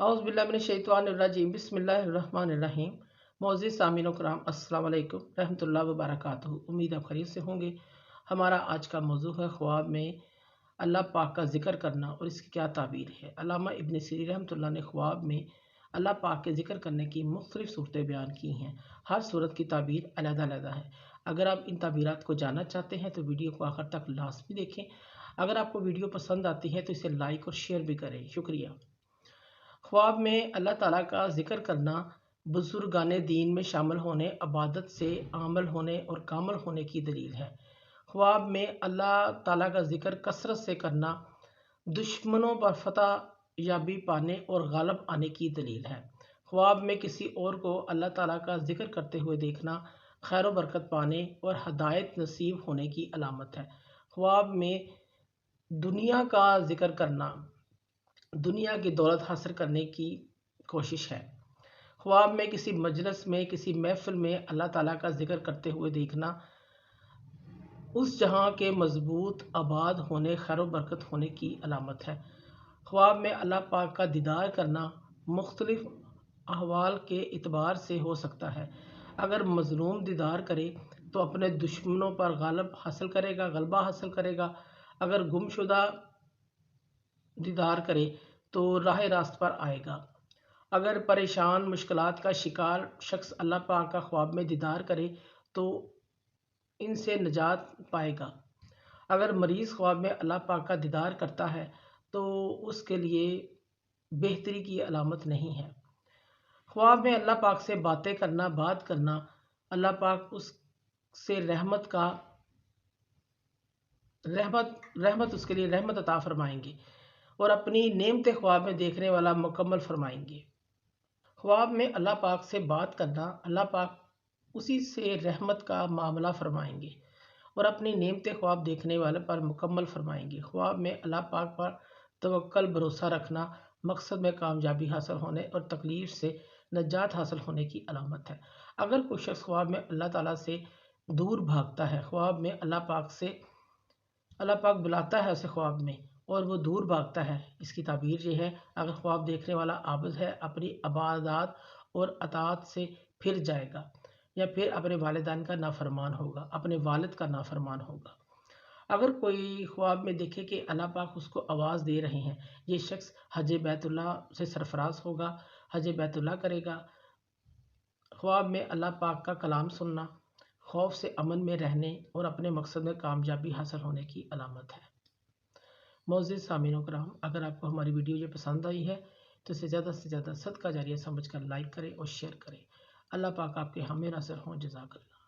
औज़ुबिल्लाहि बिस्मिल्लाहिर्रहमानिर्रहीम। मोअज़्ज़िज़ सामीन व कराम, अस्सलाम वालेकुम रहमतुल्लाहि व बरकातुहू। उम्मीद आप खैरियत से होंगे। हमारा आज का मौजू है ख्वाब में अल्लाह पाक का ज़िक्र करना और इसकी क्या ताबीर है। अल्लामा इब्न सीरीन रहमतुल्लाह ने ख्वाब में अल्लाह पाक के ज़िक्र करने की मुख्तलिफ़ सूरतें बयान की हैं। हर सूरत की ताबीर अलग-अलग है। अगर आप इन ताबीरात को जानना चाहते हैं तो वीडियो को आखिर तक लाज़मी देखें। अगर आपको वीडियो पसंद आती है तो इसे लाइक और शेयर भी करें। शुक्रिया। ख्वाब में अल्लाह ताला का ज़िक्र करना बुज़ुर्गाने दीन में शामिल होने, इबादत से आमल होने और कामल होने की दलील है। ख्वाब में अल्लाह ताला का ज़िक्र कसरत से करना दुश्मनों पर फतह याबी पाने और गालिब आने की दलील है। ख्वाब में किसी और को अल्लाह ताला का ज़िक्र करते हुए देखना खैर व बरकत पाने और हदायत नसीब होने की अलामत है। ख्वाब में दुनिया का ज़िक्र करना दुनिया की दौलत हासिल करने की कोशिश है। ख्वाब में किसी मजलिस में, किसी महफिल में अल्लाह ताला का ज़िक्र करते हुए देखना उस जहां के मजबूत आबाद होने, खैर व बरकत होने की अलामत है। ख्वाब में अल्लाह पाक का दीदार करना मुख्तलिफ अहवाल के इतबार से हो सकता है। अगर मजलूम दीदार करे तो अपने दुश्मनों पर गलबा हासिल करेगा। अगर गुमशुदा दीदार करे तो राह रास्त पर आएगा। अगर परेशान मुश्किलात का शिकार शख्स अल्लाह पाक का ख्वाब में दीदार करे तो इनसे निजात पाएगा। अगर मरीज़ ख्वाब में अल्लाह पाक का दीदार करता है तो उसके लिए बेहतरी की अलामत नहीं है। ख्वाब में अल्लाह पाक से बात करना अल्लाह पाक उससे रहमत उसके लिए रहमत अता फरमाएंगे और अपनी नेमतें ख्वाब में देखने वाला मुकम्मल फरमाएंगे। ख्वाब में अल्लाह पाक से बात करना अल्लाह पाक उसी से रहमत का मामला फरमाएंगे और अपनी नेमतें ख्वाब देखने वाले पर मुकम्मल फरमाएंगे। ख्वाब में अल्लाह पाक पर तवक्कल भरोसा रखना मकसद में कामयाबी हासिल होने और तकलीफ से नजात हासिल होने की अलामत है। अगर कोई शख्स ख्वाब में अल्लाह ताला से दूर भागता है, ख्वाब में अल्लाह पाक बुलाता है उसे ख्वाब में और वो दूर भागता है, इसकी ताबीर ये है। अगर ख्वाब देखने वाला आबिद है, अपनी इबादत और अताअत से फिर जाएगा या फिर अपने वालिदैन का नाफरमान होगा, अपने वालिद का नाफरमान होगा। अगर कोई ख्वाब में देखे कि अल्लाह पाक उसको आवाज़ दे रहे हैं, ये शख्स हज बैतुल्लाह से सरफराज होगा, हज बैतुल्लाह करेगा। ख्वाब में अल्लाह पाक का कलाम सुनना खौफ से अमन में रहने और अपने मकसद में कामयाबी हासिल होने की अलामत है। मोअज़्ज़िज़ सामीन व कराम, अगर आपको हमारी वीडियो ये पसंद आई है तो इसे ज़्यादा से ज़्यादा सदका जारिया समझकर लाइक करें और शेयर करें। अल्लाह पाक आपके हमें नासिर हों। जज़ाकल्लाह।